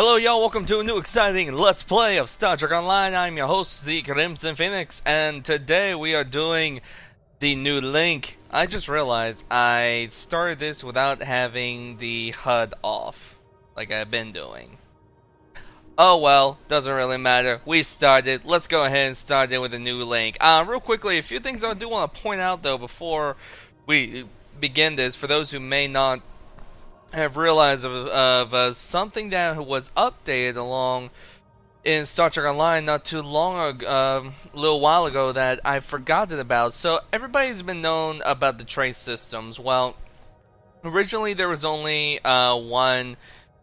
Hello, y'all. Welcome to a new exciting Let's Play of Star Trek Online. I'm your host, the Crimson Phoenix, and today we are doing the new link. I just realized I started this without having the HUD off, like I've been doing. Oh well, doesn't really matter. We started. Let's go ahead and start it with a new link. Real quickly, a few things I do want to point out though before we begin this, for those who may not have realized of something that was updated along in Star Trek Online not too long ago, a little while ago that I forgotten about. So everybody's been known about the trait systems. Well, originally there was only one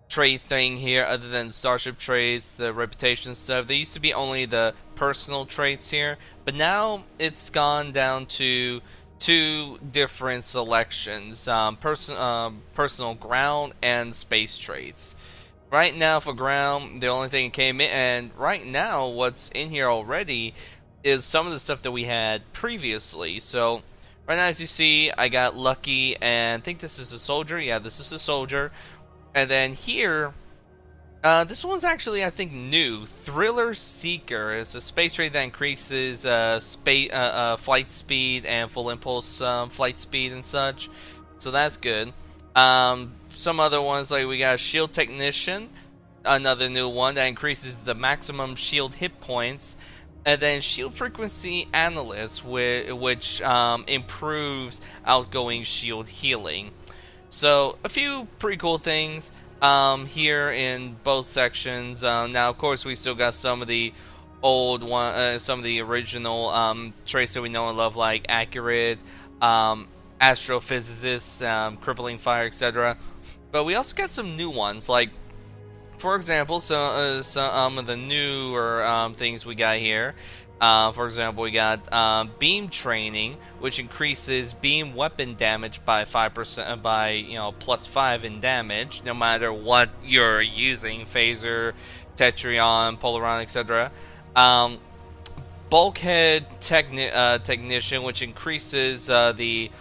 trait thing here other than starship traits, the reputation stuff. There used to be only the personal traits here, but now it's gone down to two different selections, personal ground and space traits. Right now for ground, the only thing that came in, and right now what's in here already is some of the stuff that we had previously. So right now, as you see, I got Lucky, and I think this is a soldier. Yeah, this is a soldier. And then here, this one's actually, I think, new. Thriller Seeker is a space trait that increases flight speed and full impulse flight speed and such. So that's good. Some other ones, like we got Shield Technician, another new one that increases the maximum shield hit points. And then Shield Frequency Analyst, which improves outgoing shield healing. So a few pretty cool things here in both sections. Now, of course, we still got some of the old one, some of the original traits that we know and love, like Accurate, Astrophysicist, Crippling Fire, etc. But we also got some new ones, like, for example, some of the newer things we got here. For example, we got beam training, which increases beam weapon damage by 5%, by +5 in damage, no matter what you're using: phaser, Tetrion, Polaron, etc. Bulkhead technician, which increases the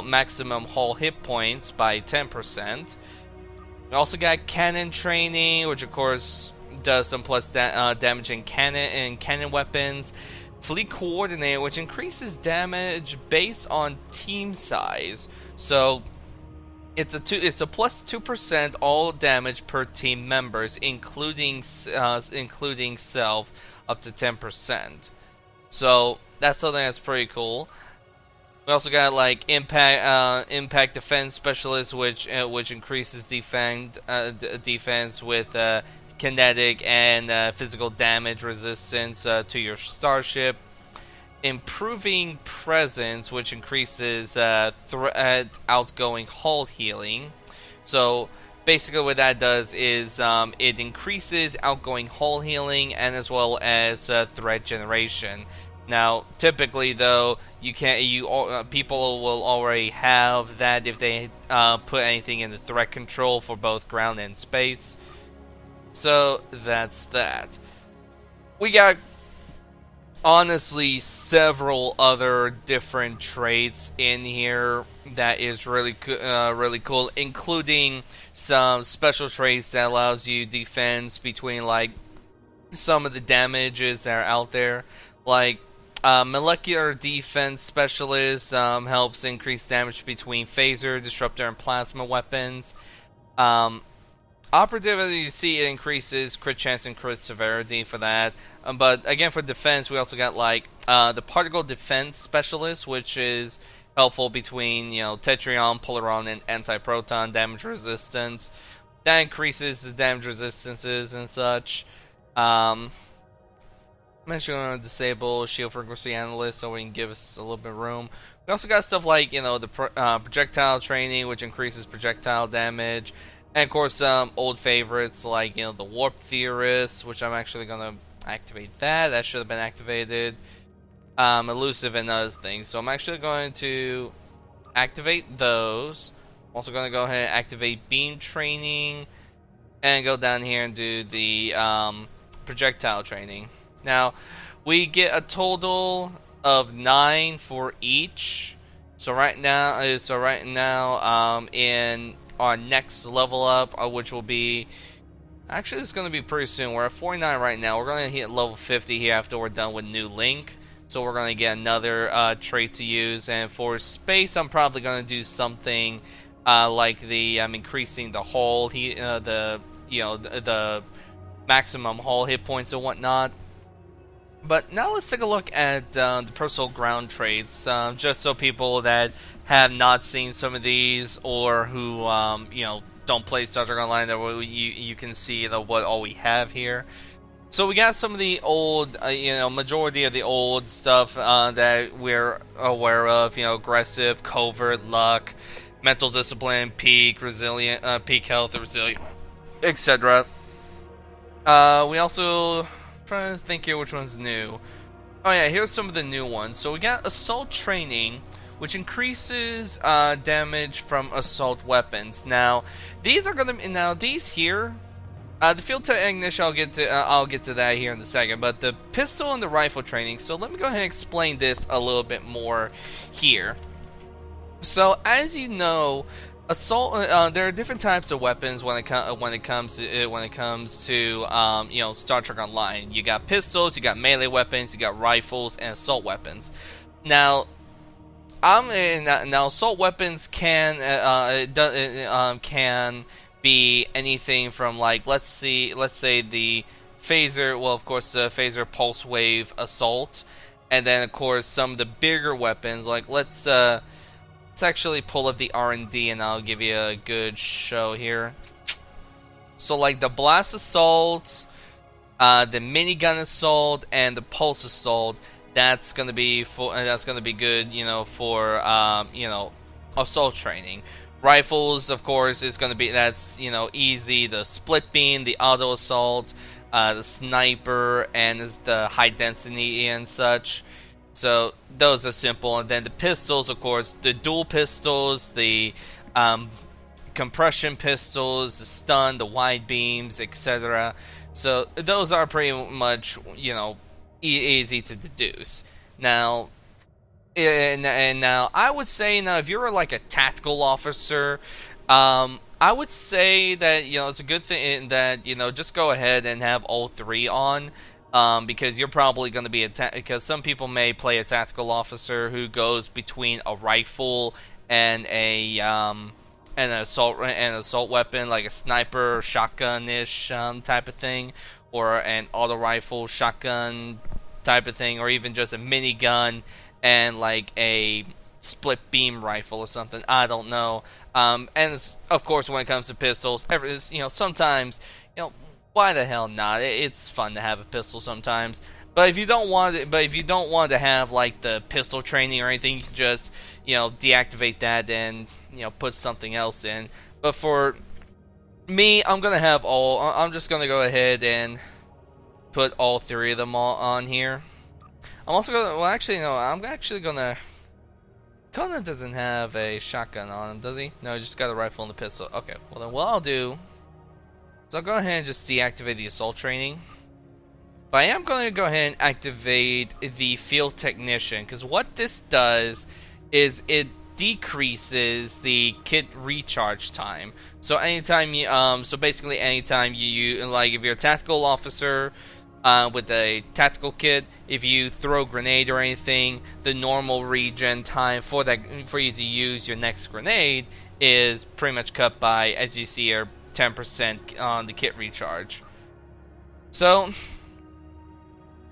maximum hull hit points by 10%. We also got cannon training, which of course does some plus damage in cannon weapons. Fleet coordinator, which increases damage based on team size. So it's a +2% all damage per team members, including self, up to 10%. So that's something that's pretty cool. We also got like impact defense specialist, which increases defense with kinetic and physical damage resistance to your starship. Improving presence, which increases threat outgoing hull healing. So basically what that does is it increases outgoing hull healing and as well as threat generation. Now, typically, though, people will already have that if they put anything in the threat control for both ground and space. So that's that. We got, honestly, several other different traits in here that is really cool, including some special traits that allows you defense between like some of the damages that are out there, like. Molecular Defense Specialist helps increase damage between phaser, disruptor, and plasma weapons. Operative, as you see, it increases crit chance and crit severity for that. But again, for defense, we also got like the Particle Defense Specialist, which is helpful between Tetrion, Polaron, and Anti-Proton damage resistance. That increases the damage resistances and such. I'm actually going to disable Shield Frequency Analyst so we can give us a little bit of room. We also got stuff like, the projectile training, which increases projectile damage. And of course, some old favorites like, the Warp Theorist, which I'm actually going to activate that. That should have been activated. Elusive and other things. So I'm actually going to activate those. I'm also going to go ahead and activate Beam Training. And go down here and do the projectile training. Now, we get a total of 9 for each. So right now, in our next level up, which will be Actually, it's going to be pretty soon. We're at 49 right now. We're going to hit level 50 here after we're done with New Link. So we're going to get another trait to use. And for space, I'm probably going to do something like the increasing the hull, the maximum hull hit points and whatnot. But now let's take a look at the personal ground traits, just so people that have not seen some of these or who don't play Star Trek Online, that you can see what all we have here. So we got some of the old, majority of the old stuff that we're aware of. Aggressive, covert, luck, mental discipline, peak, resilient, peak health, resilient, etc. We also trying to think here which one's new. Oh yeah, here's some of the new ones. So we got assault training, which increases damage from assault weapons. Now, these are gonna these here. The field technician, I'll get to that here in a second. But the pistol and the rifle training. So let me go ahead and explain this a little bit more here. So as you know, assault. There are different types of weapons when it comes to Star Trek Online. You got pistols, you got melee weapons, you got rifles, and assault weapons. Now, assault weapons can be anything from, like, let's say the phaser. Well, of course, the phaser pulse wave assault, and then of course some of the bigger weapons. Like let's actually pull up the R&D, and I'll give you a good show here. So like the blast assault, the minigun assault, and the pulse assault. That's gonna be good, for assault training. Rifles, of course, is gonna be easy. The split beam, the auto assault, the sniper, and the high density and such. So those are simple. And then the pistols, of course, the dual pistols, the compression pistols, the stun, the wide beams, etc. So those are pretty much easy to deduce. Now, now I would say if you're like a tactical officer, I would say that it's a good thing that just go ahead and have all three on. Because you're probably going to be because some people may play a tactical officer who goes between a rifle and an assault weapon, like a sniper or shotgun-ish type of thing, or an auto rifle shotgun type of thing, or even just a minigun and like a split beam rifle or something. I don't know. And of course, when it comes to pistols, sometimes why the hell not? It's fun to have a pistol sometimes. But if you don't want to have like the pistol training or anything, you can just deactivate that and put something else in. But for me, I'm just gonna go ahead and put all three of them on here. I'm also gonna. Well, actually, no. I'm actually gonna. Conan doesn't have a shotgun on him, does he? No, he just got a rifle and the pistol. Okay. Well, then what I'll do. So I'll go ahead and just deactivate the assault training. But I am going to go ahead and activate the field technician, because what this does is it decreases the kit recharge time. So anytime anytime you like, if you're a tactical officer with a tactical kit, if you throw a grenade or anything, the normal regen time for you to use your next grenade is pretty much cut by, as you see here, 10% on the kit recharge. So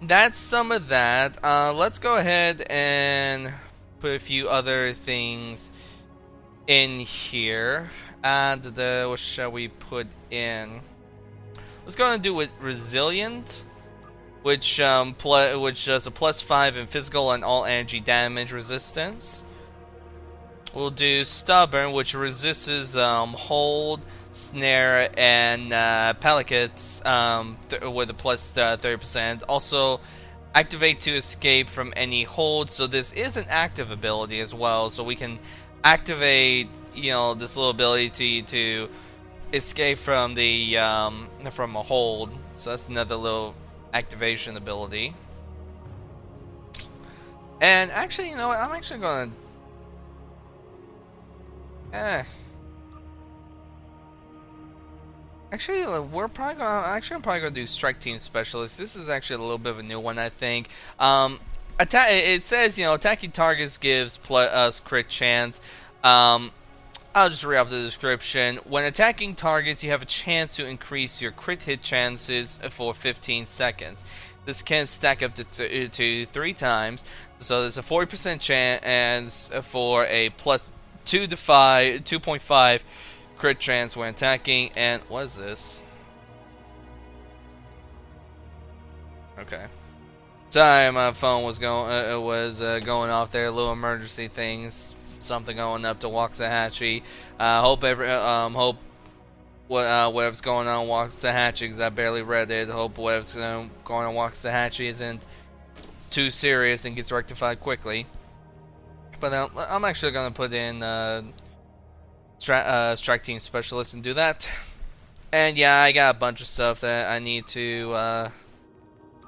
that's some of that. Let's go ahead and put a few other things in here. What shall we put in? Let's go and do with resilient, which does a +5 in physical and all energy damage resistance. We'll do stubborn, which resists hold, snare, and pelicates with a +30%. Also, activate to escape from any hold. So this is an active ability as well. So we can activate, this little ability to escape from the from a hold. So that's another little activation ability. And actually, what? I'm actually gonna. Actually, I'm probably gonna do Strike Team Specialist. This is actually a little bit of a new one, I think. It says, attacking targets gives us crit chance. I'll just read off the description. When attacking targets, you have a chance to increase your crit hit chances for 15 seconds. This can stack up to 3 times. So there's a 40% chance for a plus 2.5 crit chance when attacking. And what is this? Okay. Sorry, my phone was going off there. Little emergency things. Something going up to Waxahachie. Hope whatever's going on Waxahachie, because I barely read it. Hope whatever's going on Waxahachie isn't too serious and gets rectified quickly. But I'm actually gonna put in Strike Team Specialist and do that. And yeah, I got a bunch of stuff that I need to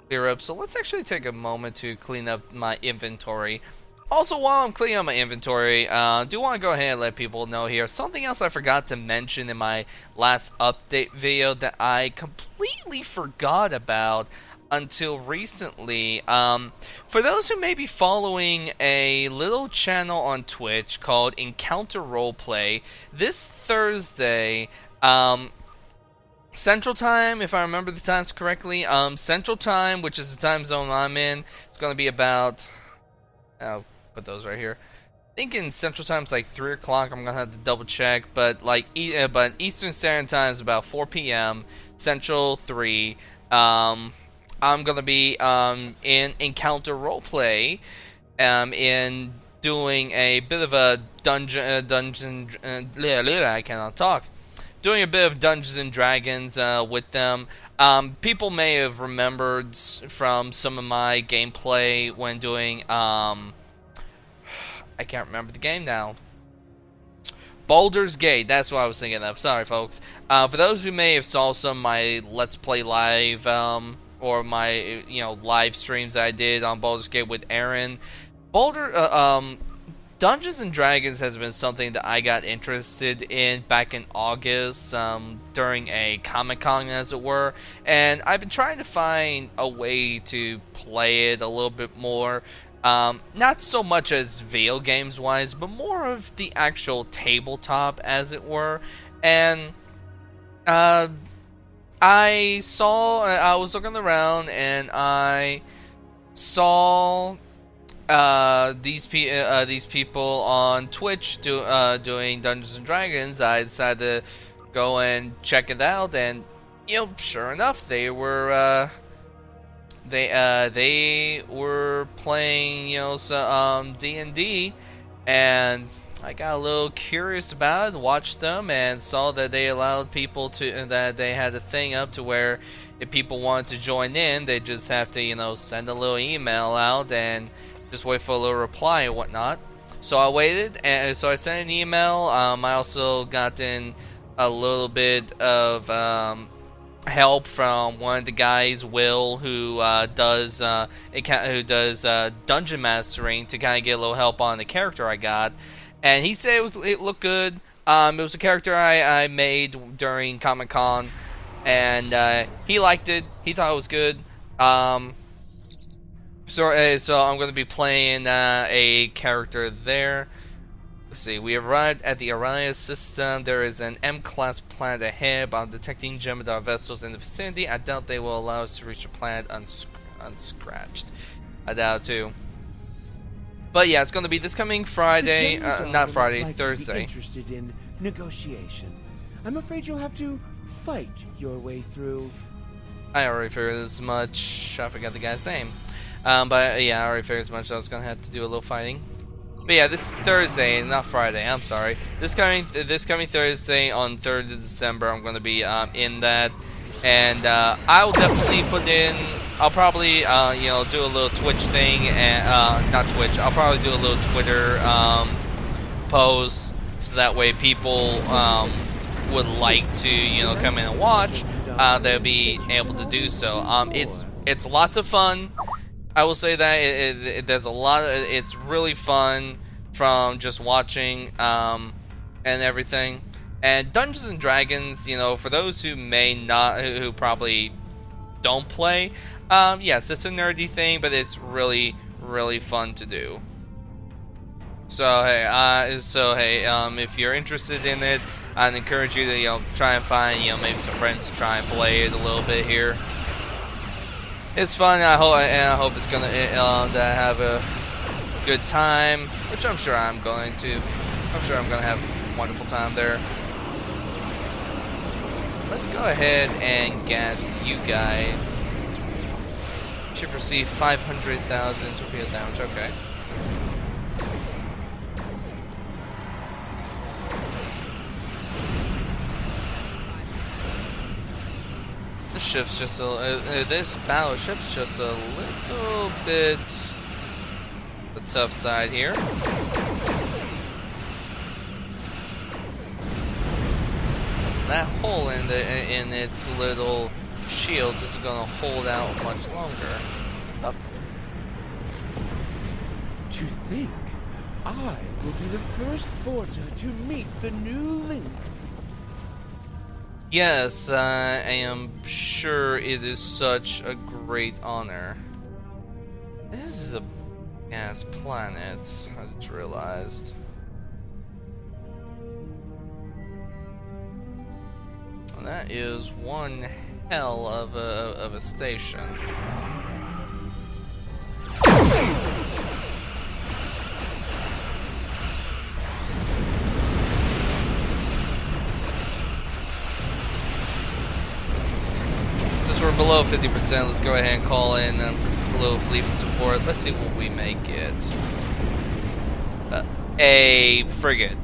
clear up. So let's actually take a moment to clean up my inventory. Also, while I'm cleaning up my inventory, do want to go ahead and let people know here something else I forgot to mention in my last update video that I completely forgot about until recently. For those who may be following a little channel on Twitch called Encounter Roleplay, this Thursday, Central Time, if I remember the times correctly, Central Time, which is the time zone I'm in, it's going to be about... I'll put those right here. I think in Central Time it's like 3 o'clock. I'm gonna have to double check, but but Eastern Standard Time is about 4 p.m. Central 3. I'm gonna be in Encounter Roleplay, in doing a bit of a I cannot talk. Doing a bit of Dungeons and Dragons with them. People may have remembered from some of my gameplay when doing I can't remember the game now. Baldur's Gate, that's what I was thinking of. Sorry, folks. For those who may have saw some of my Let's Play Live, or my, live streams I did on Baldur's Gate with Aaron, Dungeons and Dragons has been something that I got interested in back in August, during a Comic-Con, as it were, and I've been trying to find a way to play it a little bit more. Not so much as video games wise, but more of the actual tabletop, as it were. And I was looking around and I saw these people on Twitch doing Dungeons and Dragons. I decided to go and check it out, and sure enough, they were playing, some D&D, and I got a little curious about it, watched them, and saw that they allowed people that they had a thing up to where if people wanted to join in, they just have to, send a little email out and just wait for a little reply and whatnot. So I waited, and so I sent an email. I also got in a little bit of help from one of the guys, Will, who does dungeon mastering, to kind of get a little help on the character I got, and he said it looked good. It was a character I made during Comic-Con, and he liked it. He thought it was good. So I'm going to be playing a character there. Let's see, we arrived at the Arias system. There is an M-class planet ahead, but I'm detecting Jem'Hadar vessels in the vicinity. I doubt they will allow us to reach the planet unscratched. I doubt too. But yeah, it's going to be this coming Friday, not Friday, Thursday. Interested in negotiation. I'm afraid you'll have to fight your way through. I already figured as much. I forgot the guy's name. But yeah, I already figured as much. I was going to have to do a little fighting. But yeah, this Thursday, not Friday, I'm sorry. This coming Thursday on 3rd of December, I'm going to be in that. And I will definitely put in, I'll probably, do a little Twitch thing, and not Twitch, I'll probably do a little Twitter post, so that way people would like to, come in and watch, they'll be able to do so. It's lots of fun. I will say that there's a lot of, it's really fun from just watching and everything. And Dungeons and Dragons, you know, for those who may not, who probably don't play, yes, it's a nerdy thing, but it's really, really fun to do. So hey, if you're interested in it, I'd encourage you to, you know, try and find, you know, maybe some friends to try and play it a little bit here. It's fun. I hope it's gonna have a good time, which I'm sure I'm going to. I'm sure I'm gonna have a wonderful time there. Let's go ahead and gas you guys. Should receive 500,000 torpedo damage. Okay. This ship's just this battleship's just a little bit the tough side here. That hole in its little shields isn't gonna hold out much longer. Up. To think, I will be the first Forta to meet the new Link. Yes, I am sure it is such a great honor. This is a gas planet, I just realized. And that is one hell of a station. We're below 50%. Let's go ahead and call in below fleet support. Let's see what we may get. A frigate,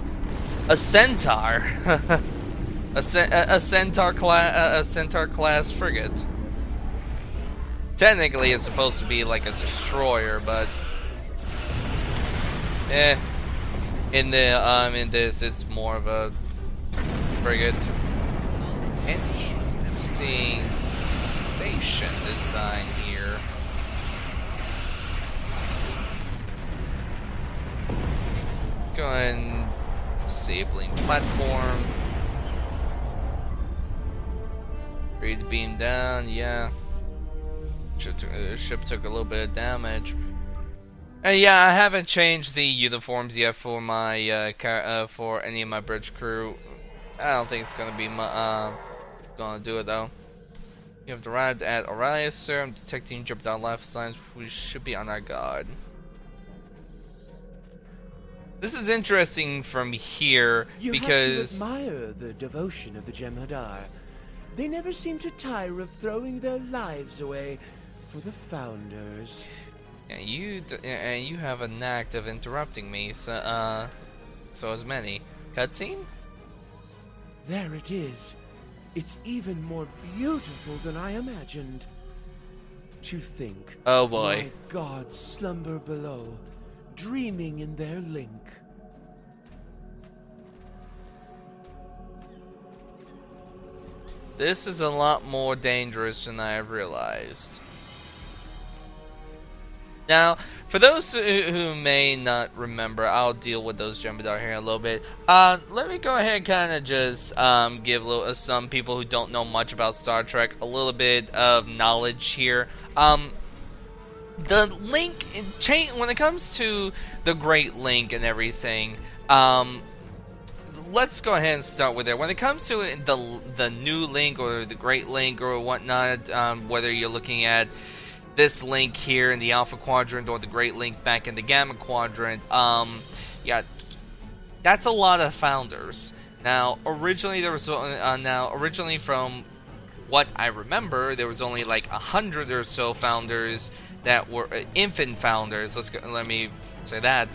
a centaur, a centaur class frigate. Technically, it's supposed to be like a destroyer, but in this, it's more of a frigate. Interesting station design here. Let's go ahead and disabling platform. Ready to beam down, yeah. Ship took a little bit of damage. And yeah, I haven't changed the uniforms yet for my for any of my bridge crew. I don't think it's gonna be gonna do it though. You have arrived at Aurelius, sir. I'm detecting Jupiter life signs. We should be on our guard. This is interesting from here because you have to admire the devotion of the Jem'Hadar. They never seem to tire of throwing their lives away for the Founders. Yeah, you have a knack of interrupting me. So as many cutscene. There it is. It's even more beautiful than I imagined. To think, oh boy, my gods slumber below, dreaming in their Link. This is a lot more dangerous than I realized. Now, for those who may not remember, I'll deal with those Jem'Hadar here in a little bit. Let me go ahead and kind of just give some people who don't know much about Star Trek a little bit of knowledge here. The Link, when it comes to the Great Link and everything, let's go ahead and start with it. When it comes to the new Link or the Great Link or whatnot, whether you're looking at this Link here in the Alpha Quadrant or the Great Link back in the Gamma Quadrant, yeah, that's a lot of Founders. Now, originally there was originally from what I remember, there was only like 100 or so Founders that were infant Founders. Let me say that.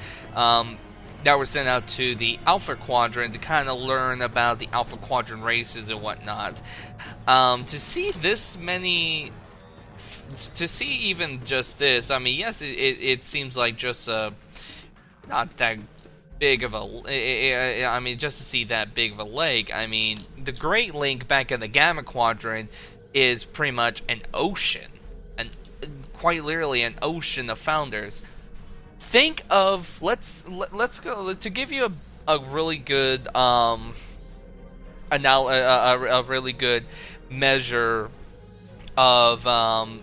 That were sent out to the Alpha Quadrant to kind of learn about the Alpha Quadrant races and whatnot. To see this many, to see even just this, I mean, yes, it seems like just not that big of a, I mean, just to see that big of a lake. I mean, the Great Link back in the Gamma Quadrant is pretty much an ocean, quite literally an ocean of Founders. Think of let's go to give you a really good a really good measure of the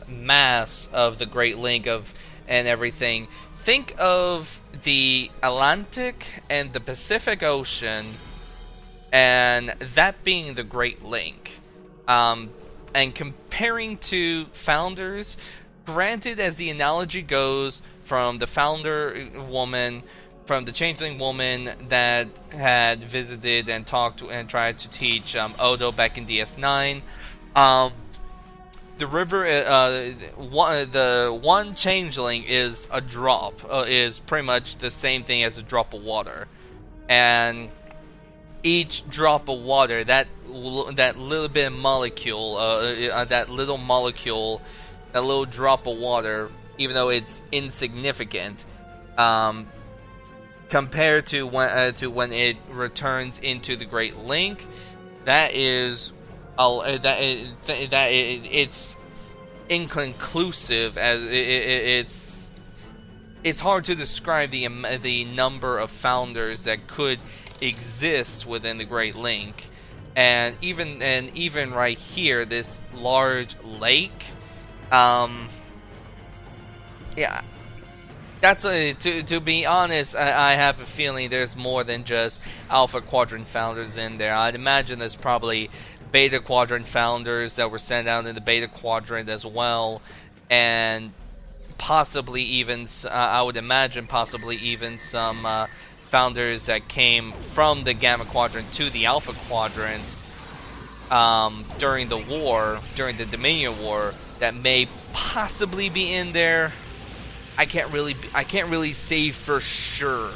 mass of the Great Lake of and everything. Think of the Atlantic and the Pacific Ocean, and that being the Great Lake. And comparing to Founders, granted, as the analogy goes, from the Founder woman, from the Changeling woman that had visited and talked to and tried to teach Odo back in DS9, the river, the one Changeling is a drop, is pretty much the same thing as a drop of water, and each drop of water, that little bit of molecule, that little drop of water, even though it's insignificant, compared to when it returns into the Great Lake, it's inconclusive, as it's hard to describe the number of Founders that could exist within the Great Lake, and even right here, this large lake, yeah. That's to be honest, I have a feeling there's more than just Alpha Quadrant Founders in there. I'd imagine there's probably Beta Quadrant Founders that were sent out in the Beta Quadrant as well, and possibly even, I would imagine, possibly even some Founders that came from the Gamma Quadrant to the Alpha Quadrant during the Dominion War, that may possibly be in there. I can't really say for sure,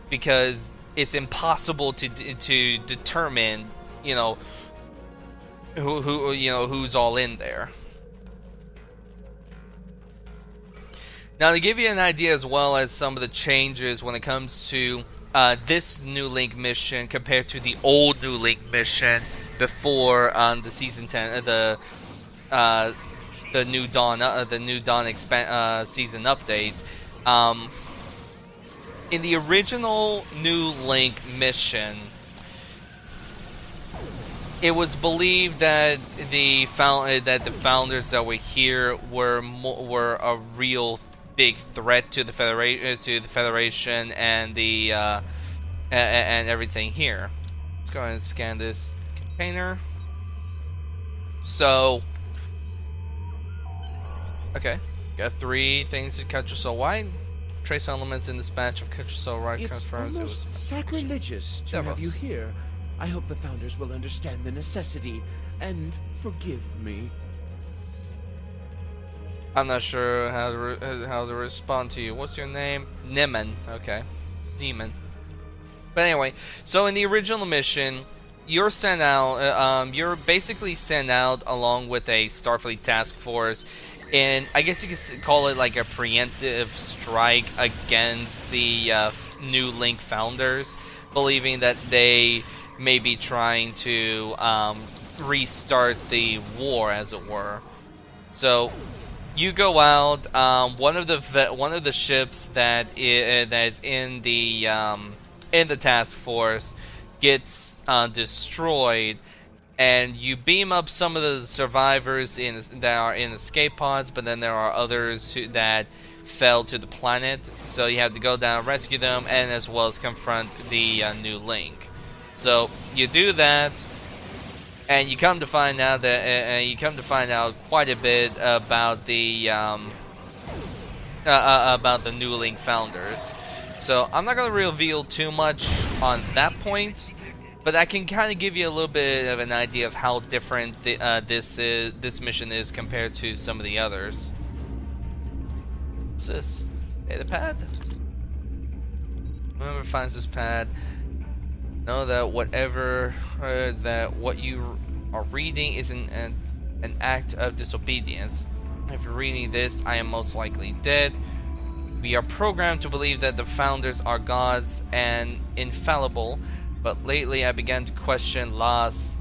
because it's impossible to determine, who's all in there. Now, to give you an idea as well as some of the changes when it comes to this New Link mission compared to the old New Link mission before the season 10, the New Dawn season update. In the original New Link mission, it was believed that the Founders that were here were a real big threat to the Federation and the and everything here. Let's go ahead and scan this container. So, okay, got 3 things to Ketra Soul White. Trace elements in this batch of Ketra Soul White confirms it was sacrilegious to have you here. I hope the Founders will understand the necessity and forgive me. I'm not sure how to respond to you. What's your name? Niemann. Okay, Niemann. But anyway, so in the original mission, you're sent out. You're basically sent out along with a Starfleet task force, and I guess you could call it like a preemptive strike against the New Link Founders, believing that they may be trying to restart the war, as it were. So you go out. One of the ships that is in the task force gets destroyed, and you beam up some of the survivors that are in escape pods, but then there are others that fell to the planet, so you have to go down, rescue them, and as well as confront the New Link. So you do that, and you come to find out quite a bit about the New Link Founders. So I'm not going to reveal too much on that point, but I can kind of give you a little bit of an idea of how different this mission is compared to some of the others. What's this? Data pad? Whoever finds this pad, know that what you are reading is an act of disobedience. If you're reading this, I am most likely dead. We are programmed to believe that the Founders are gods and infallible, but lately I began to question Las's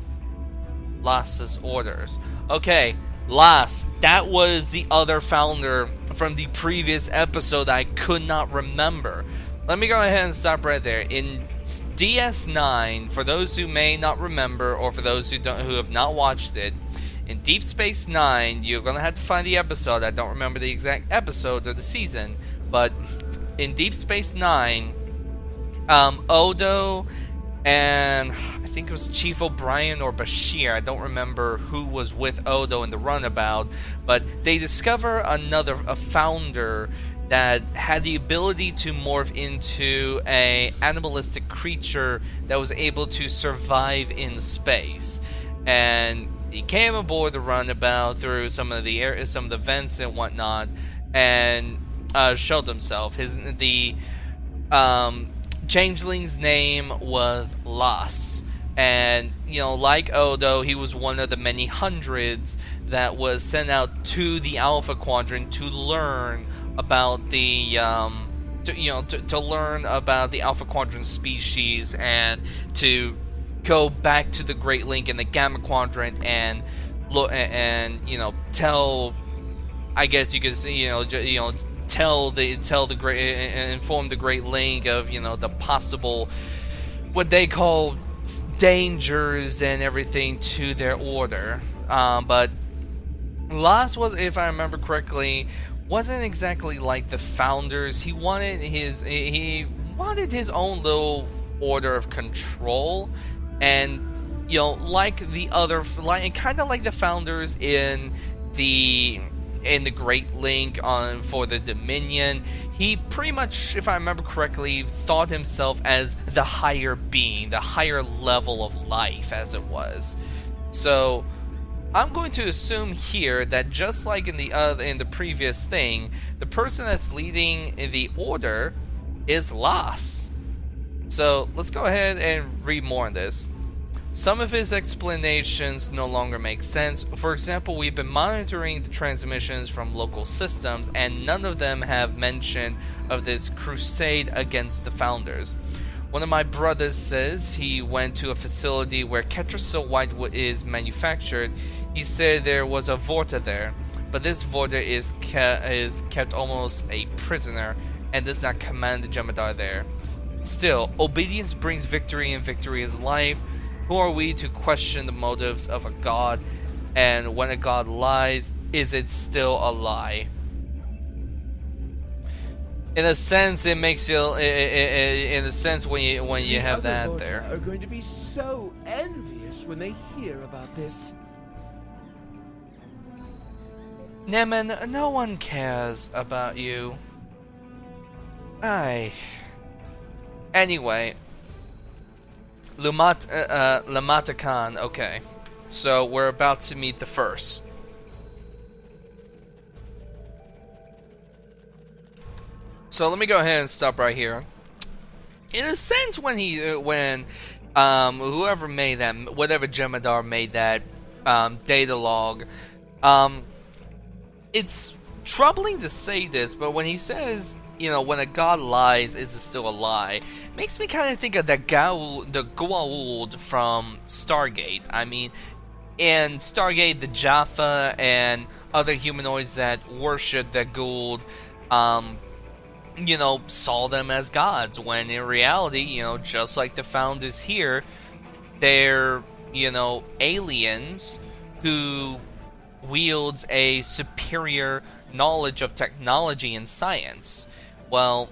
orders. Okay, Las, that was the other Founder from the previous episode I could not remember. let me go ahead and stop right there. In DS9, for those who may not remember, or for those who have not watched it, in Deep Space Nine, you're gonna have to find the episode. I don't remember the exact episode or the season, but in Deep Space Nine, Odo and I think it was Chief O'Brien or Bashir, I don't remember who was with Odo in the runabout, but they discover a founder that had the ability to morph into a animalistic creature that was able to survive in space. And he came aboard the runabout through some of the vents and whatnot, and showed himself. The changeling's name was Las, and like Odo, he was one of the many hundreds that was sent out to the Alpha Quadrant to learn about the to learn about the Alpha Quadrant species, and to go back to the Great Link in the Gamma Quadrant and look and tell, I guess you could say, tell the great, inform the Great Link of the possible, what they call, dangers and everything to their order. But Las was, if I remember correctly, wasn't exactly like the founders. He wanted his own little order of control, and like the other, kind of like the founders in the Great Link for the Dominion. He pretty much, if I remember correctly, thought himself as the higher being, the higher level of life, as it was. So I'm going to assume here that just like in the previous thing, the person that's leading the order is Las. So let's go ahead and read more on this. Some of his explanations no longer make sense. For example, we've been monitoring the transmissions from local systems, and none of them have mention of this crusade against the Founders. One of my brothers says he went to a facility where Ketrasil White is manufactured. He said there was a Vorta there, but this Vorta is kept almost a prisoner and does not command the Jem'Hadar there. Still, obedience brings victory, and victory is life. Who are we to question the motives of a god? And when a god lies, is it still a lie? In a sense, it makes you. In a sense, when you have that there, are going to be so envious when they hear about this. Nemen, no one cares about you. Anyway, Lamata Khan. Okay, so we're about to meet the first. So let me go ahead and stop right here. In a sense, when whoever made that, whatever Jem'Hadar made that data log, it's troubling to say this, but when he says, when a god lies, is it still a lie? Makes me kind of think of the Goa'uld from Stargate. I mean, in Stargate, the Jaffa and other humanoids that worship the Goa'uld, saw them as gods, when in reality, just like the Founders here, they're, aliens who wields a superior knowledge of technology and science. Well,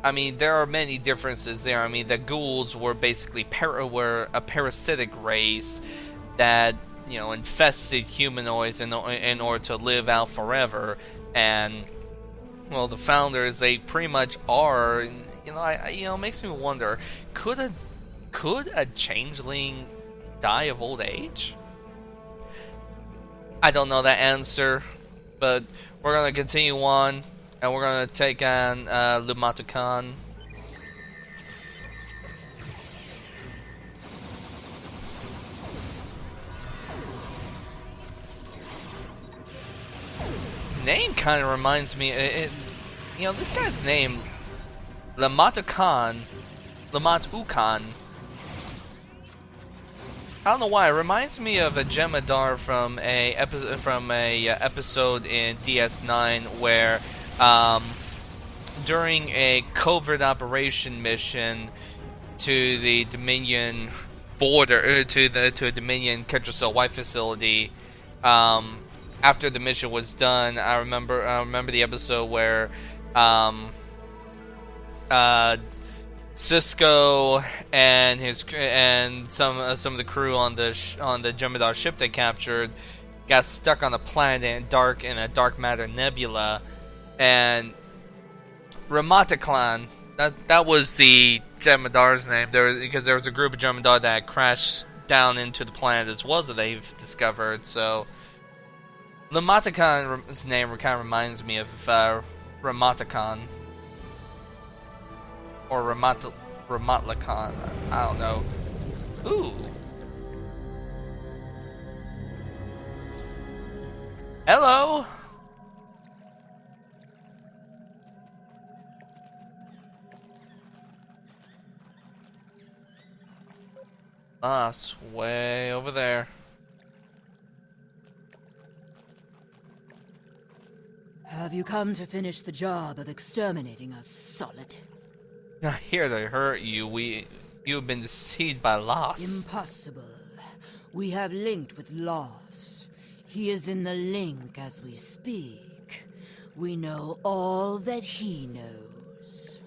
I mean, there are many differences there. I mean, the Goa'ulds were basically were a parasitic race that, infested humanoids in order to live out forever. And, well, the Founders, they pretty much are. It makes me wonder, could a changeling die of old age? I don't know that answer, but we're gonna continue on, and we're gonna take on Lamata Khan. His name kind of reminds me. This guy's name, Lamata Khan, Lamat Ukan. I don't know why. It reminds me of a Jem'Hadar from a episode in DS9 where during a covert operation mission to the Dominion border, to a Dominion Ketracel White facility. After the mission was done, I remember the episode where Cisco and some of the crew on the Jem'Hadar ship they captured got stuck on a planet in a dark matter nebula, and Ramataclan, that was the Jem'Hadar's name. Because there was a group of Jem'Hadar that crashed down into the planet as well that they've discovered. So Ramataclan's name kind of reminds me of Ramataclan or Ramatlacan. I don't know. Ooh. Hello. It's way over there. Have you come to finish the job of exterminating us, Solid? Not here to hurt you. You've been deceived by Loss. Impossible. We have linked with Loss. He is in the link as we speak. We know all that he knows.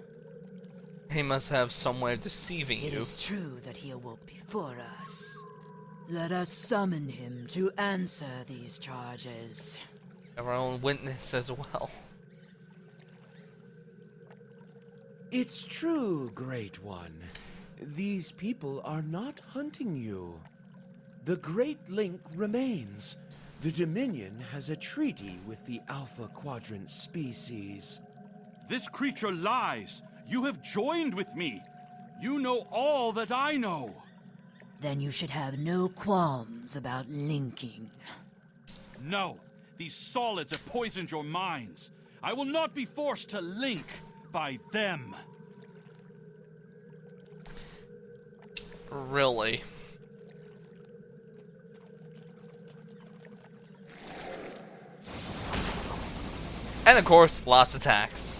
He must have some way of deceiving you. It is true that he awoke before us. Let us summon him to answer these charges. Our own witness as well. It's true, Great One. These people are not hunting you. The Great Link remains. The Dominion has a treaty with the Alpha Quadrant species. This creature lies. You have joined with me. You know all that I know. Then you should have no qualms about linking. No, these solids have poisoned your minds. I will not be forced to link by them. Really? And of course, lots of attacks.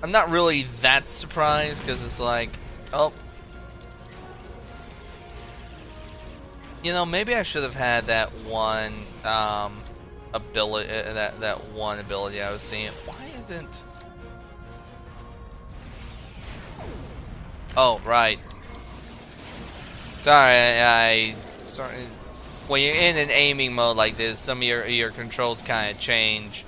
I'm not really that surprised because it's like, oh, you know, maybe I should have had that one ability, that one ability I was seeing. Why isn't? Oh, right. Sorry, sorry. When you're in an aiming mode like this, some of your controls kind of change.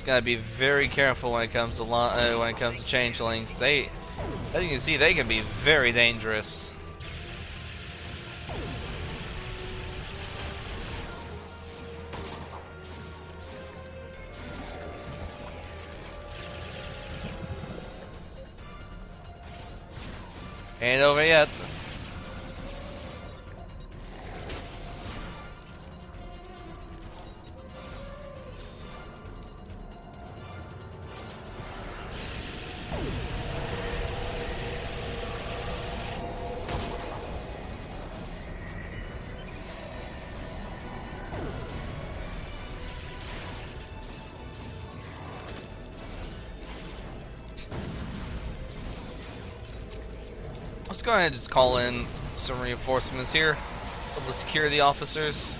Gotta be very careful when it comes to changelings. As you can see, they can be very dangerous. Ain't over yet. Let's go ahead and just call in some reinforcements here of the security officers.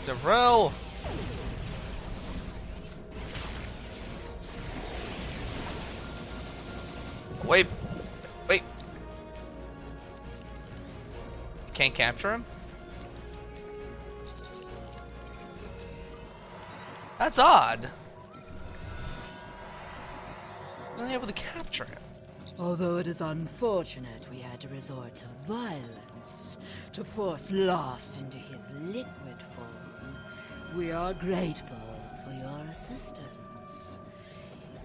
Devrel! Wait. Can't capture him? That's odd. I wasn't able to capture him. Although it is unfortunate we had to resort to violence to force Lost into his liquid form, we are grateful for your assistance.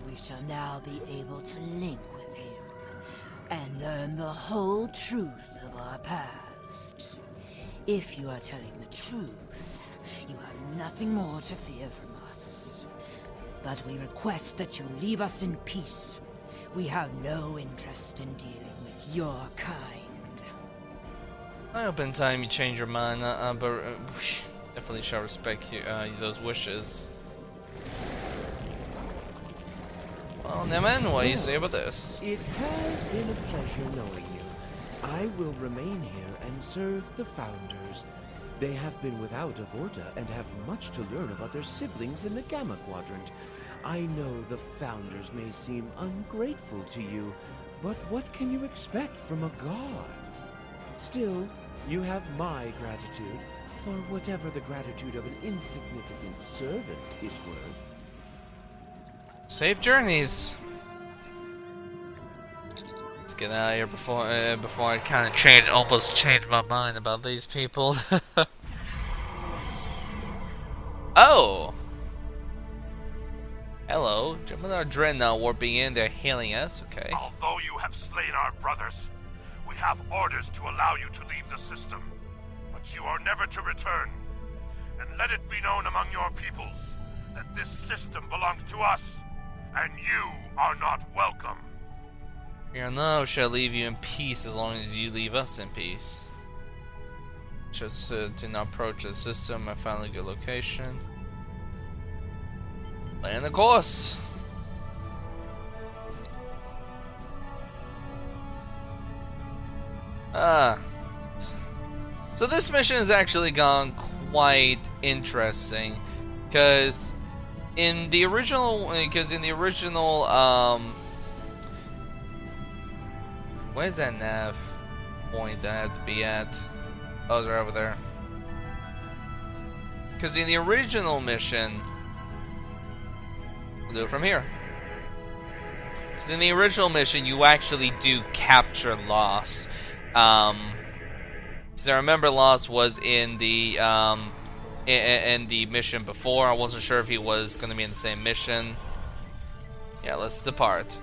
We shall now be able to link with him and learn the whole truth of our past. If you are telling the truth, you have nothing more to fear from us. But we request that you leave us in peace. We have no interest in dealing with your kind. I hope in time you change your mind, but definitely shall respect those wishes. Well, Neman, what do you say about this? It has been a pleasure knowing you. I will remain here and serve the Founders. They have been without a Vorta and have much to learn about their siblings in the Gamma Quadrant. I know the Founders may seem ungrateful to you, but what can you expect from a god? Still, you have my gratitude for whatever the gratitude of an insignificant servant is worth. Safe journeys. Let's get out of here before I kind of almost change my mind about these people. Oh. Hello, Gemini Dreadnought warping in. They're hailing us. Okay. Although you have slain our brothers, we have orders to allow you to leave the system. But you are never to return. And let it be known among your peoples that this system belongs to us, and you are not welcome. Here now shall leave you in peace as long as you leave us in peace. Just to not approach the system. I found a good location. Land the course. So this mission has actually gone quite interesting, because in the original, where's that nav point that I have to be at? Oh, it's right over there. Because in the original mission, we'll do it from here. Because in the original mission, you actually do capture Lost. Because I remember Lost was in the in the mission before. I wasn't sure if he was going to be in the same mission. Yeah, let's depart.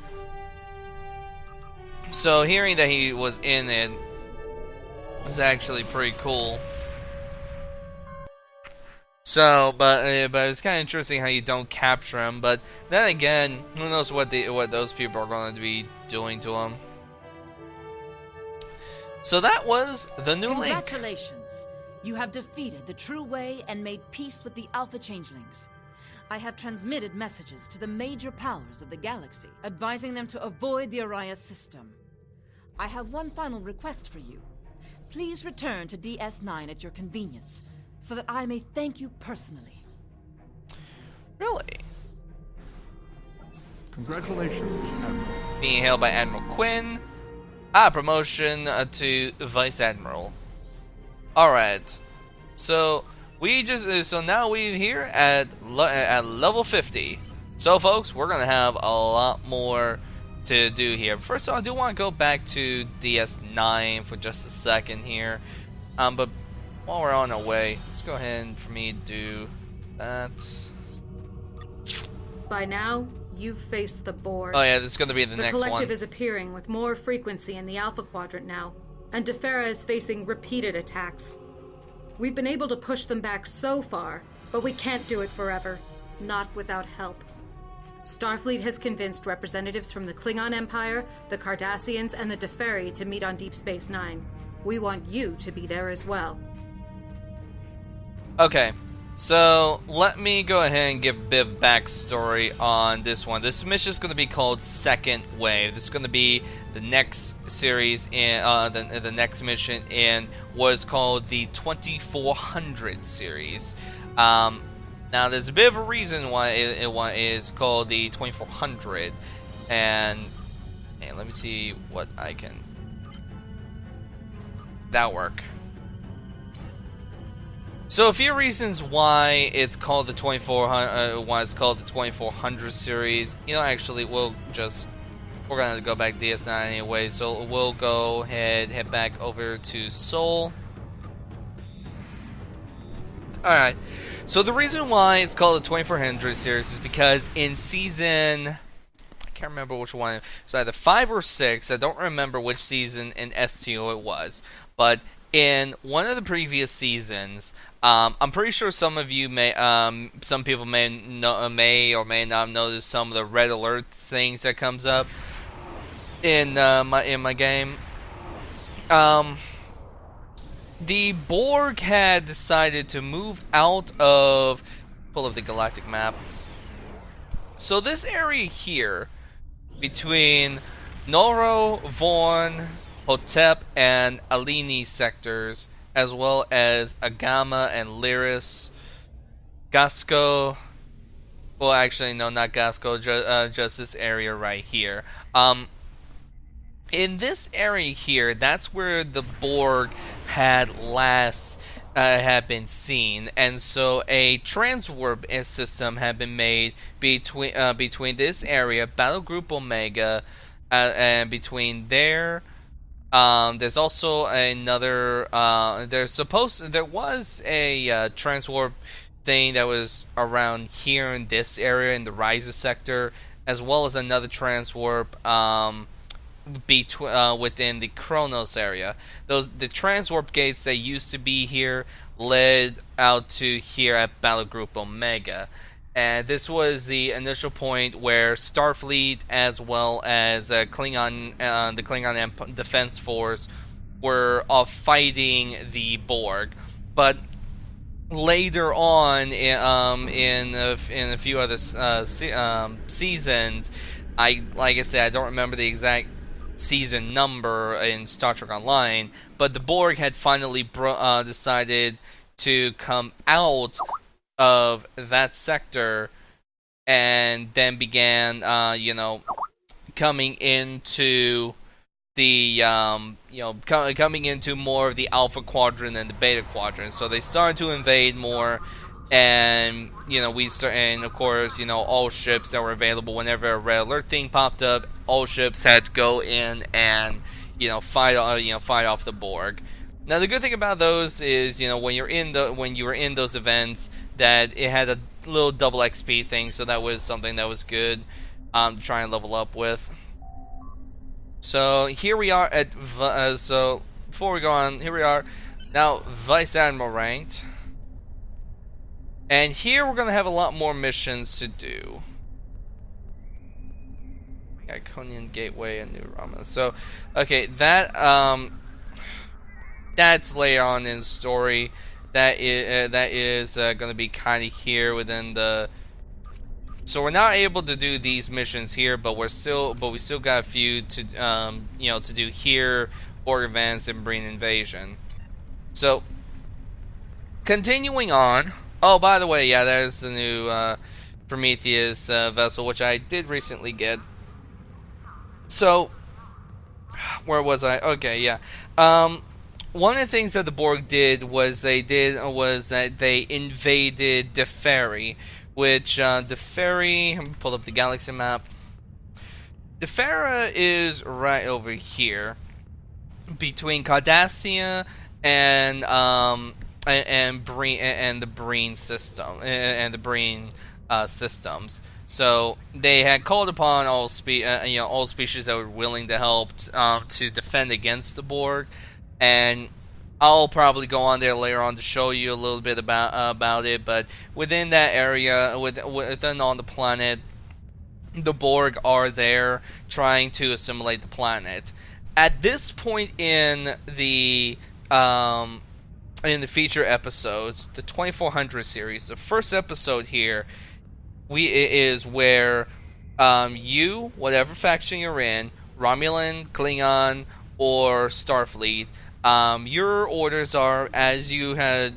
So hearing that he was in it was actually pretty cool. So, but it's kind of interesting how you don't capture him. But then again, who knows what those people are going to be doing to him. So that was the new Link. Congratulations! You have defeated the True Way and made peace with the Alpha Changelings. I have transmitted messages to the major powers of the galaxy, advising them to avoid the Araya system. I have one final request for you. Please return to DS9 at your convenience, so that I may thank you personally. Really? Congratulations, Admiral. Being hailed by Admiral Quinn. Promotion to Vice Admiral. Alright. So now we're here at level 50. So folks, we're gonna have a lot more to do here. First of all, I do want to go back to DS9 for just a second here. But while we're on our way, let's go ahead and for me do that. By now, you've faced the Board. Oh yeah, this is going to be the next one. The Collective is appearing with more frequency in the Alpha Quadrant now, and Defera is facing repeated attacks. We've been able to push them back so far, but we can't do it forever. Not without help. Starfleet has convinced representatives from the Klingon Empire, the Cardassians, and the Deferi to meet on Deep Space Nine. We want you to be there as well. Okay, so let me go ahead and give a bit of backstory on this one. This mission is going to be called Second Wave. This is going to be the next series in the next mission in what is called the 2400 series. Now, there's a bit of a reason why it is called the 2400, and let me see what I can. That'll work. So a few reasons why it's called the 2400 series. Actually, we'll just we're gonna go back to DS9 anyway, so we'll go ahead, head back over to Seoul. Alright, so the reason why it's called the 2400 series is because in season, I can't remember which one, so either 5 or 6, I don't remember which season in STO it was, but in one of the previous seasons, I'm pretty sure some of you may, some people may or may not notice some of the red alert things that comes up in my game. The Borg had decided to move out of, pull up the galactic map. So this area here, between Noro, Vorn, Hotep, and Alini sectors, as well as Agama and Lyris, Gasco, well actually no, not Gasco, just this area right here. In this area here, that's where the Borg had last had been seen, and so a transwarp system had been made between this area, Battle Group Omega, and between there. There's also another. There was a transwarp thing that was around here in this area in the Ryza sector, as well as another transwarp. Within the Kronos area. The transwarp gates that used to be here led out to here at Battle Group Omega, and this was the initial point where Starfleet as well as the Klingon Defense Force were off fighting the Borg. But later on, in a few other seasons, like I said, I don't remember the exact season number in Star Trek Online, but the Borg had finally decided to come out of that sector and then began, coming into the, coming into more of the Alpha Quadrant and the Beta Quadrant. So they started to invade more, and and of course, all ships that were available whenever a red alert thing popped up, all ships had to go in and fight off the Borg. Now the good thing about those is when you were in those events, that it had a little double XP thing, so that was something that was good to try and level up with. So here we are at so before we go on, here we are now Vice Admiral ranked. And here we're going to have a lot more missions to do. Iconian Gateway and New Rama. So, okay, that's later on in the story. That is going to be kind of here within the. So we're not able to do these missions here, but we still got a few to to do here, Borg events and Breen invasion. So, continuing on. Oh, by the way, yeah, there's the new Prometheus vessel, which I did recently get. So, where was I? Okay, yeah. One of the things that the Borg did was that they invaded Deferi, which Deferi. Let me pull up the galaxy map. Defera is right over here, between Cardassia and the Breen system and the Breen systems. So they had called upon all species that were willing to help to defend against the Borg, and I'll probably go on there later on to show you a little bit about it. But within that area, within on the planet, the Borg are there trying to assimilate the planet. At this point in the feature episodes, the 2400 series, the first episode here, is where you, whatever faction you're in, Romulan, Klingon, or Starfleet, your orders are, as we had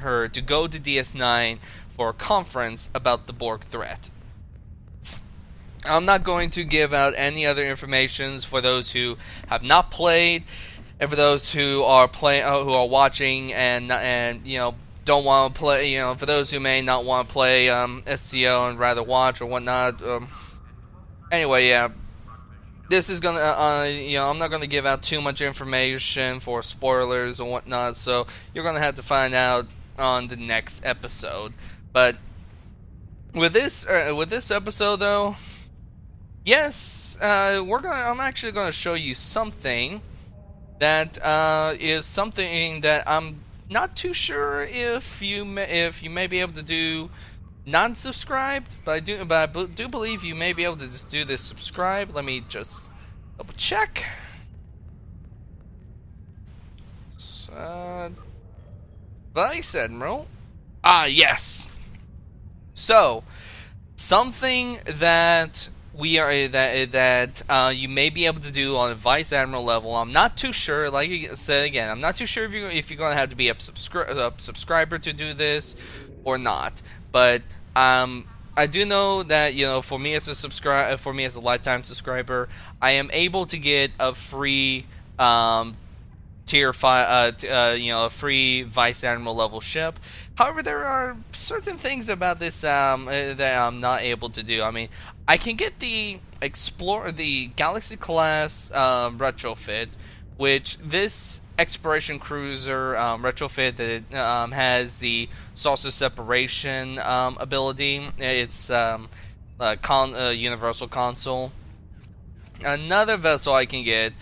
heard, to go to DS9 for a conference about the Borg threat. I'm not going to give out any other information for those who have not played. And for those who are who are watching and don't want to play, for those who may not want to play SCO and rather watch or whatnot. Anyway, yeah, this is gonna, I'm not gonna give out too much information for spoilers and whatnot, so you're gonna have to find out on the next episode. But with this episode, though, yes, I'm actually gonna show you something that is something that I'm not too sure if you may be able to do non-subscribed, but I do believe you may be able to just do this subscribe. Let me just double check. Vice Admiral. Yes. So, something that you may be able to do on a Vice Admiral level. I'm not too sure. Like I said again, I'm not too sure if you're going to have to be a subscriber to do this or not. But I do know that for me as a lifetime subscriber, I am able to get a free tier 5, a free Vice Admiral level ship. However, there are certain things about this that I'm not able to do. I mean, I can get the Galaxy class retrofit, which this exploration cruiser retrofit that has the saucer separation ability. It's universal console. Another vessel I can get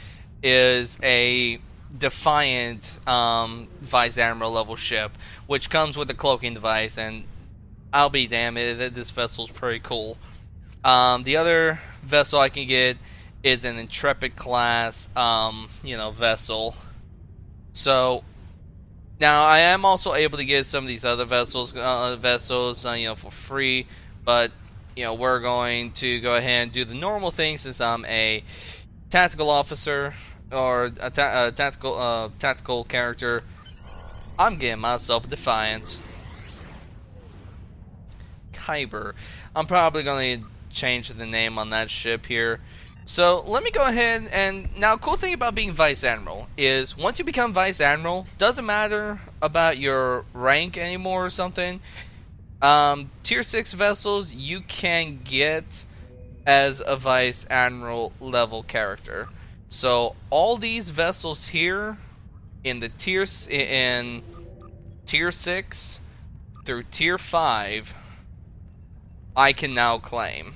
is a Defiant Vice Admiral level ship, which comes with a cloaking device, and I'll be damned, this vessel's pretty cool. The other vessel I can get is an Intrepid class, vessel. So now I am also able to get some of these other vessels, for free. But we're going to go ahead and do the normal thing since I'm a tactical officer or a tactical character. I'm getting myself a Defiant. Kyber. I'm probably going to change the name on that ship here. So let me go ahead and now, cool thing about being Vice Admiral is once you become Vice Admiral, doesn't matter about your rank anymore or something. Tier 6 vessels you can get as a Vice Admiral level character. So all these vessels here in the tier 6 through tier 5 I can now claim.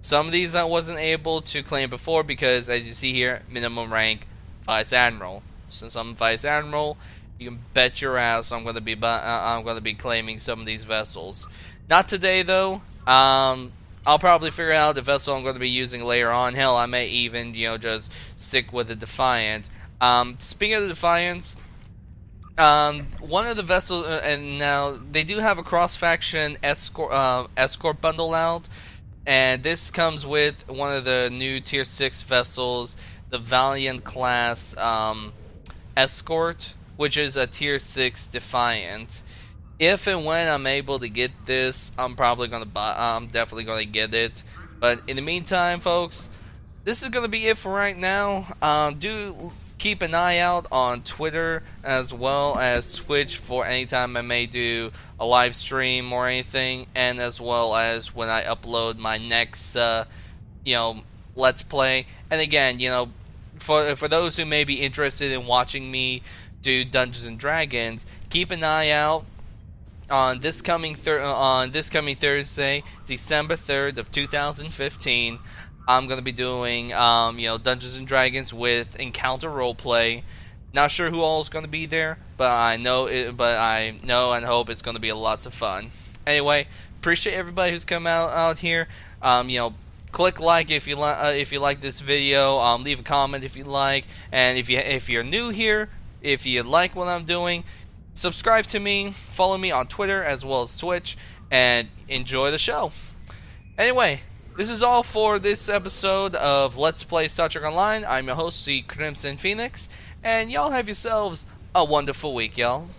Some of these I wasn't able to claim before because, as you see here, minimum rank Vice Admiral. Since I'm Vice Admiral, you can bet your ass I'm going to be claiming some of these vessels. Not today though. I'll probably figure out the vessel I'm going to be using later on. Hell, I may even just stick with the Defiant. Speaking of the Defiants, one of the vessels, and now they do have a cross-faction escort bundle out. And this comes with one of the new tier 6 vessels, the Valiant class escort, which is a tier 6 Defiant. If and when I'm able to get this, I'm definitely gonna get it. But in the meantime, folks, this is gonna be it for right now. Do keep an eye out on Twitter as well as Twitch for any time I may do a live stream or anything, and as well as when I upload my next Let's Play. And again, for those who may be interested in watching me do Dungeons and Dragons, keep an eye out on this coming Thursday, December 3rd of 2015. I'm going to be doing, Dungeons and Dragons with Encounter Roleplay. Not sure who all is going to be there, but I know and hope it's going to be lots of fun. Anyway, appreciate everybody who's come out here. Click like if you like this video. Leave a comment if you like, and if you're new here, if you like what I'm doing, subscribe to me, follow me on Twitter as well as Twitch, and enjoy the show. Anyway, this is all for this episode of Let's Play Star Trek Online. I'm your host, the Crimson Phoenix, and y'all have yourselves a wonderful week, y'all.